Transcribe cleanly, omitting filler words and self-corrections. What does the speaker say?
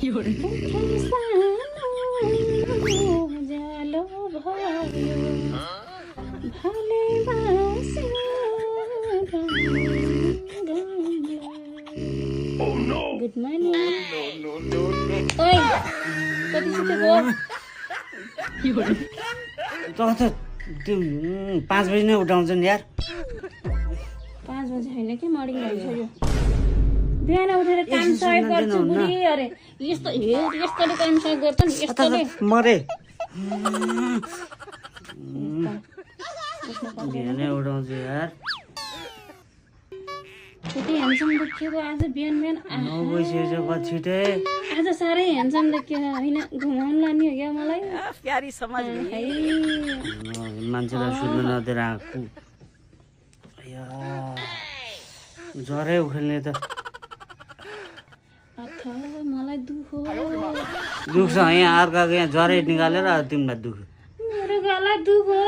जालो भयो भालेबासे good morning ओइ कति सुतेको त्यो 5 बजी नै उठाउँछन् यार 5 बजे होइन कि मर्निङ भइसक्यो बिहान उठेर काम सहयोग गर्छु बुढी अरे यस्तो यस्तोले काम सहयोग गर्छ नि यस्तोले मरे बिहानै उठाउँछु यार कति ह्यान्डसम देखिएको आज बिहान 9 बजिसकेको छिटै आज साह्रै ह्यान्डसम देखियो होइन घुमाउनु लाने हो क्या मलाई प्यारी समाज मान्छेलाई सुत्न नदिएर आएको ज्वरै उखेल्ने त मलाई दुखो दुख्छ यहाँ अर्काको यहाँ ज्वरै निकालेर तिमीलाई दुख्यो मेरो गला दुखो